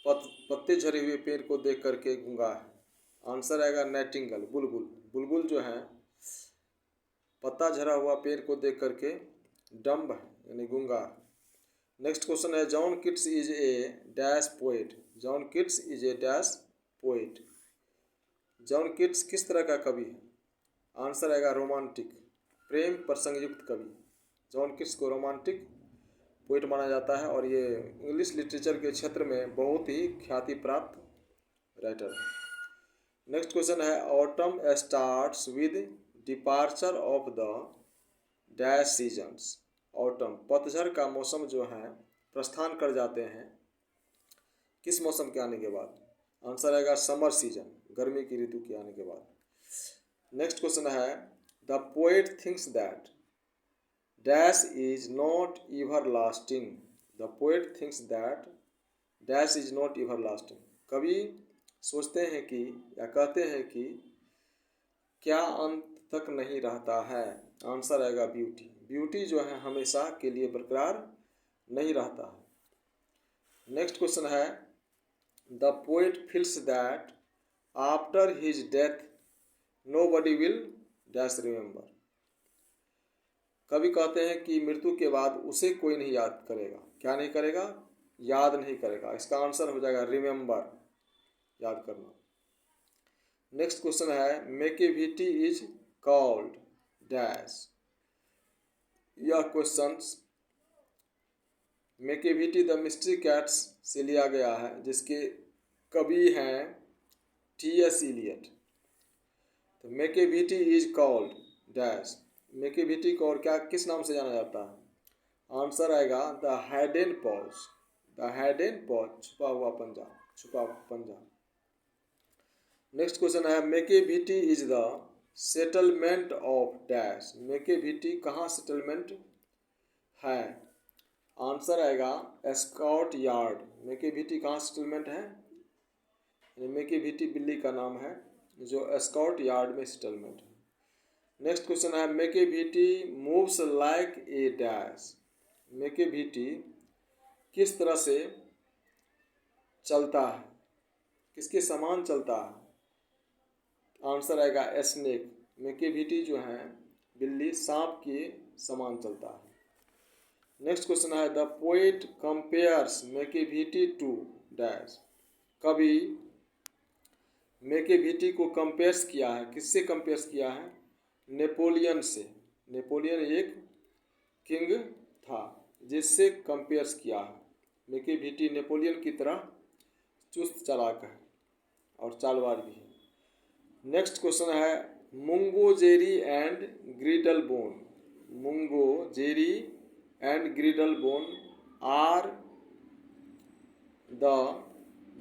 [SPEAKER 1] पत्ते झरे हुए पेड़ को देख करके गूंगा है? आंसर आएगा नाइटिंगेल, बुलबुल। बुलबुल जो है पत्ता झरा हुआ पेड़ को देख करके डम्ब है, यानी गूंगा। नेक्स्ट क्वेश्चन है John Keats is a dash poet. John Keats is a dash poet. John Keats किस तरह का कवि है? आंसर आएगा रोमांटिक, प्रेम प्रसंगयुक्त कवि। जॉन किट्स को रोमांटिक पोएट माना जाता है और ये इंग्लिश लिटरेचर के क्षेत्र में बहुत ही ख्याति प्राप्त राइटर है। नेक्स्ट क्वेश्चन है autumn starts with departure of the dash seasons. Autumn, पतझड़ का मौसम जो है प्रस्थान कर जाते हैं किस मौसम के आने के बाद? आंसर आएगा समर सीजन, गर्मी की ऋतु के आने के बाद। नेक्स्ट क्वेश्चन है the poet thinks that dash is not everlasting. The poet thinks that dash is not everlasting. कवि सोचते हैं कि या कहते हैं कि क्या अंत तक नहीं रहता है? आंसर आएगा ब्यूटी। ब्यूटी जो है हमेशा के लिए बरकरार नहीं रहता है। नेक्स्ट क्वेश्चन है the poet feels that after his death nobody will dash remember. कवि कहते हैं कि मृत्यु के बाद उसे कोई नहीं याद करेगा। क्या नहीं करेगा? याद नहीं करेगा। इसका आंसर हो जाएगा रिमेंबर, याद करना। नेक्स्ट क्वेश्चन है मेकेविटी इज कॉल्ड डैश। यह क्वेश्चन मेकेविटी द मिस्ट्री कैट्स से लिया गया है, जिसके कवि हैं टी.एस. इलियट। तो मेकेविटी इज कॉल्ड डैश। मेकेविटी को और क्या किस नाम से जाना जाता है? आंसर आएगा the hidden paws. The hidden paws, छुपा हुआ पंजा, छुपा पंजा। नेक्स्ट क्वेश्चन है Macavity is the settlement of dash. Macavity कहाँ सेटलमेंट है? आंसर आएगा एस्कॉट यार्ड। मैकेविटी कहाँ सेटलमेंट है? मैकेविटी बिल्ली का नाम है जो एस्कॉट यार्ड में सेटलमेंट है। नेक्स्ट क्वेश्चन है Macavity moves like a dash. Macavity किस तरह से चलता है, किसके समान चलता है? आंसर आएगा स्नेक। मैकेविटी जो है बिल्ली सांप के समान चलता है। नेक्स्ट क्वेश्चन है the poet compares McAvity to dash. कवि मैकेविटी को कंपेयर्स किया है, किससे कंपेयर्स किया है? नेपोलियन से। नेपोलियन एक किंग था जिससे कंपेयर्स किया है। मैकेविटी नेपोलियन की तरह चुस्त चालाक है और चालबाज भी है। नेक्स्ट क्वेश्चन है Mungojerrie and Griddlebone. Mungojerrie and Griddlebone are the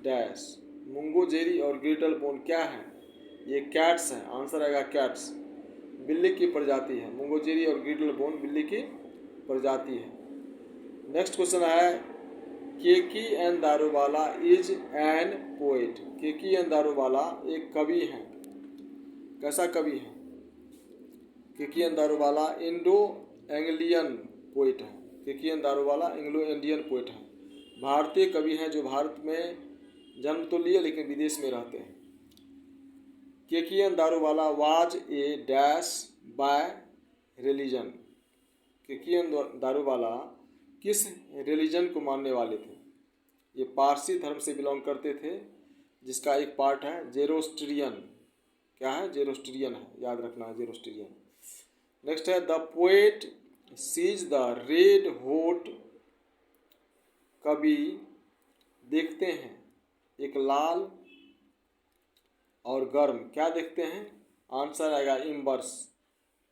[SPEAKER 1] dash. Mungojerrie और ग्रिडल बोन क्या है? ये कैट्स हैं। आंसर आएगा कैट्स, बिल्ली की प्रजाति है। मुंगो जेरी और ग्रिडल बोन बिल्ली की प्रजाति है। नेक्स्ट क्वेश्चन है Keki N Daruwalla is an poet. Keki N Daruwalla एक कवि हैं। कैसा कवि है? Keki N Daruwalla Indo Anglian poet है। Keki N Daruwalla Anglo Indian poet है। भारतीय कवि हैं जो भारत में जन्म तो लिए लेकिन विदेश में रहते हैं। Keki N Daruwalla was a dash by religion. Keki N Daruwalla किस रिलीजन को मानने वाले थे? ये पारसी धर्म से बिलोंग करते थे जिसका एक पार्ट है जेरोस्ट्रियन। क्या है? जेरोस्ट्रियन है, याद रखना है जेरोस्ट्रियन। नेक्स्ट है the poet sees the red hot. कवि देखते हैं एक लाल और गर्म, क्या देखते हैं? आंसर आएगा इम्बर्स,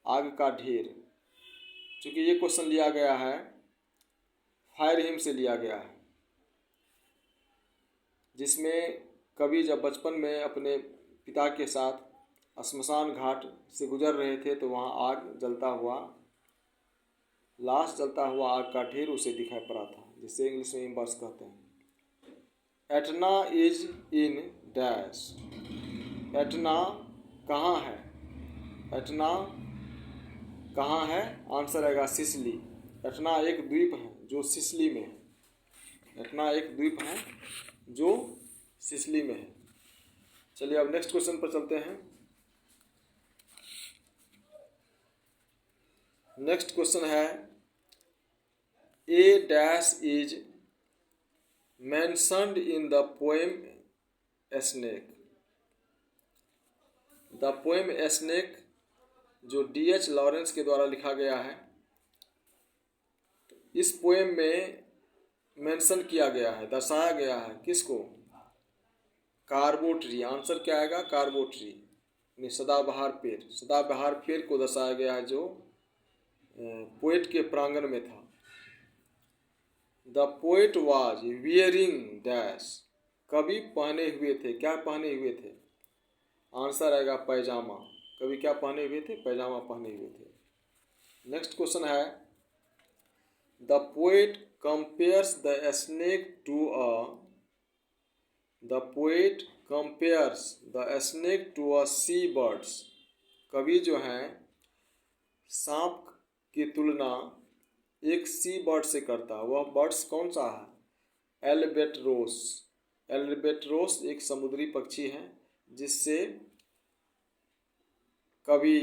[SPEAKER 1] आग का ढेर। चूँकि ये क्वेश्चन लिया गया है फायर हिम से लिया गया है, जिसमें कवि जब बचपन में अपने पिता के साथ श्मशान घाट से गुजर रहे थे तो वहाँ आग जलता हुआ, लाश जलता हुआ आग का ढेर उसे दिखाई पड़ा था, जिसे इंग्लिश में इम्बर्स कहते हैं। Etna is in dash. Etna कहाँ है? एटना कहाँ है? आंसर आएगा सिसिली। एटना एक द्वीप है जो सिसिली में है। एटना एक द्वीप है जो सिसिली में है। चलिए अब नेक्स्ट क्वेश्चन पर चलते हैं। नेक्स्ट क्वेश्चन है a dash is mentioned in the poem snake. The poem snake जो D.H. लॉरेंस के द्वारा लिखा गया है, इस पोएम में मेंशन किया गया है, दर्शाया गया है किसको? कार्बो ट्री। आंसर क्या आएगा? कार्बो ट्री, सदाबहार पेड़। सदाबहार पेड़ को दर्शाया गया है जो पोएट के प्रांगण में था। The poet was wearing dash. कवि पहने हुए थे, क्या पहने हुए थे? आंसर आएगा पैजामा। कवि क्या पहने हुए थे? पैजामा पहने हुए थे। नेक्स्ट क्वेश्चन है the poet compares the snake to a. The poet compares the snake to a sea birds. कवि जो हैं सांप की तुलना एक सी बर्ड से करता है। वह बर्ड्स कौन सा है? एल्बेट्रोस। एल्बेट्रोस एक समुद्री पक्षी है जिससे कवि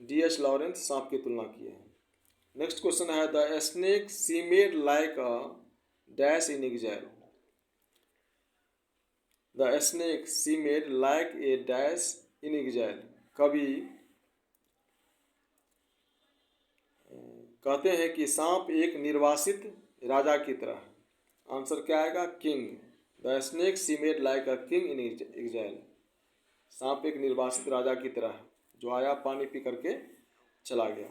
[SPEAKER 1] D.H. लॉरेंस सांप की तुलना किए हैं। नेक्स्ट क्वेश्चन है the snake seemed like a dash in exile. The snake seemed like a dash in exile. कवि कहते हैं कि सांप एक निर्वासित राजा की तरह है। आंसर क्या आएगा? King. The snake seemed like a king in exile. सांप एक निर्वासित राजा की तरह है जो आया, पानी पी करके चला गया।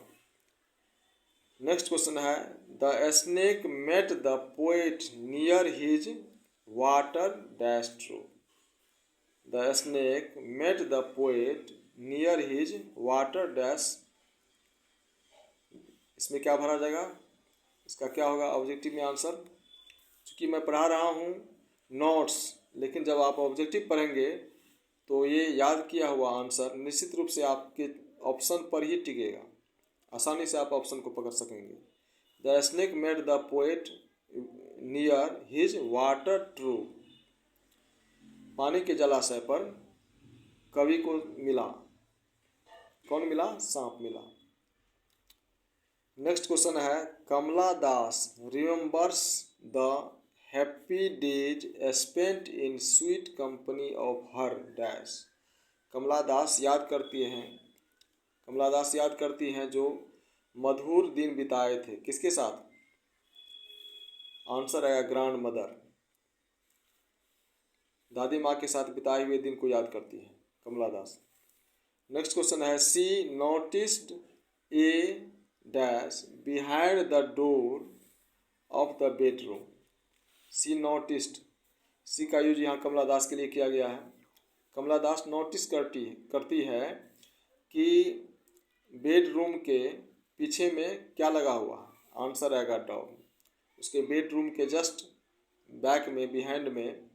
[SPEAKER 1] नेक्स्ट क्वेश्चन है the snake met the poet near his water dash trough. The snake met the poet near his water dash. इसमें क्या भरा जाएगा? इसका क्या होगा ऑब्जेक्टिव में आंसर? क्योंकि मैं पढ़ा रहा हूँ नोट्स, लेकिन जब आप ऑब्जेक्टिव पढ़ेंगे तो ये याद किया हुआ आंसर निश्चित रूप से आपके ऑप्शन पर ही टिकेगा, आसानी से आप ऑप्शन को पकड़ सकेंगे। The snake made the poet near his water true. पानी के जलाशय पर कवि को मिला, कौन मिला? सांप मिला। नेक्स्ट क्वेश्चन है, Kamala Das remembers the happy days spent in sweet company of her dash. Kamala Das याद करती हैं जो मधुर दिन बिताए थे, किसके साथ? आंसर आएगा ग्रैंड मदर, दादी माँ के साथ बिताए हुए दिन को याद करती है कमला दास। नेक्स्ट क्वेश्चन है, she noticed a dash behind the door of the bedroom. She noticed, she का यूज यहाँ कमला दास के लिए किया गया है। कमला दास नोटिस करती है कि बेडरूम के पीछे में क्या लगा हुआ है? आंसर आएगा डॉग। उसके बेडरूम के जस्ट बैक में, बिहाइंड में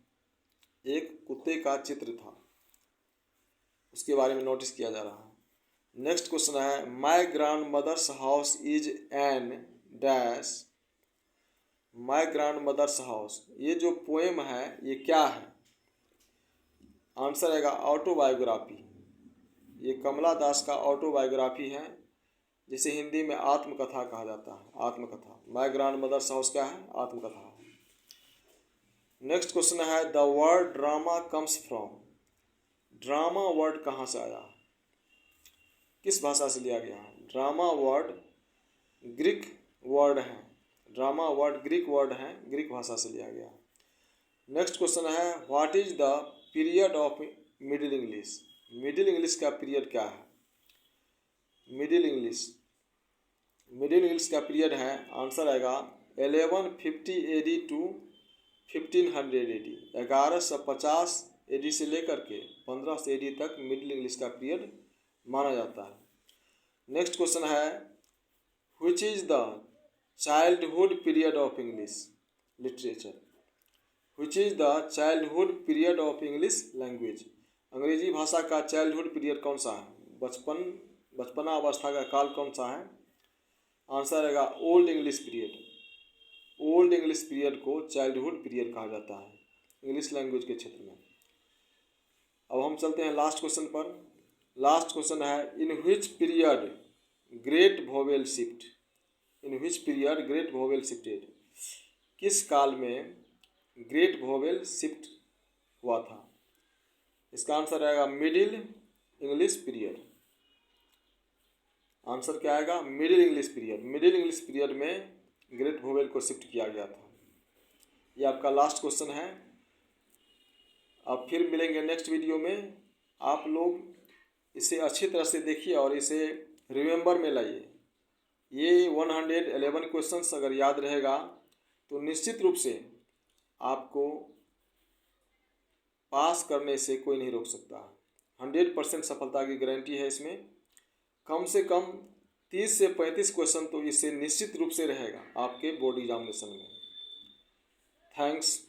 [SPEAKER 1] एक कुत्ते का चित्र था, उसके बारे में नोटिस किया जा रहा है। नेक्स्ट क्वेश्चन है, my grand mother's house is an dash. My grand mother's house, ये जो पोएम है ये क्या है? आंसर आएगा ऑटोबायोग्राफी। ये कमला दास का ऑटोबायोग्राफी है, जिसे हिंदी में आत्मकथा कहा जाता है, आत्मकथा। माई ग्रैंड मदर्स हाउस क्या है? आत्मकथा है। नेक्स्ट क्वेश्चन है, the word drama comes from. Drama word कहाँ से आया, किस भाषा से लिया गया है? ड्रामा वर्ड ग्रीक वर्ड है, ड्रामा वर्ड ग्रीक वर्ड है, ग्रीक भाषा से लिया गया। नेक्स्ट क्वेश्चन है, what is the period of middle English. Middle English का पीरियड क्या है? मिडिल इंग्लिश का पीरियड है, आंसर आएगा 1150 AD टू 1500 AD। 1150 AD से लेकर के 1500 AD तक मिडिल इंग्लिश का पीरियड माना जाता है। नेक्स्ट क्वेश्चन है, which is the childhood period of English literature. Which is the childhood period of English language. अंग्रेजी भाषा का चाइल्डहुड पीरियड कौन सा है? बचपना अवस्था का काल कौन सा है? आंसर आएगा old English period. Old English period को चाइल्डहुड पीरियड कहा जाता है इंग्लिश लैंग्वेज के क्षेत्र में। अब हम चलते हैं लास्ट क्वेश्चन पर। लास्ट क्वेश्चन है, in which period great vowel shift. In which period great vowel shifted. किस काल में ग्रेट वोवेल शिफ्ट हुआ था? इसका आंसर आएगा मिडिल इंग्लिश पीरियड। आंसर क्या आएगा? Middle English period. Middle English period में ग्रेट वोवेल को शिफ्ट किया गया था। ये आपका लास्ट क्वेश्चन है। अब फिर मिलेंगे नेक्स्ट वीडियो में। आप लोग इसे अच्छी तरह से देखिए और इसे रिमेंबर में लाइए। ये 111 क्वेश्चंस अगर याद रहेगा तो निश्चित रूप से आपको पास करने से कोई नहीं रोक सकता। 100% सफलता की गारंटी है इसमें। कम से कम 30 से 35 क्वेश्चन तो इससे निश्चित रूप से रहेगा आपके बोर्ड एग्जामिनेशन में। थैंक्स।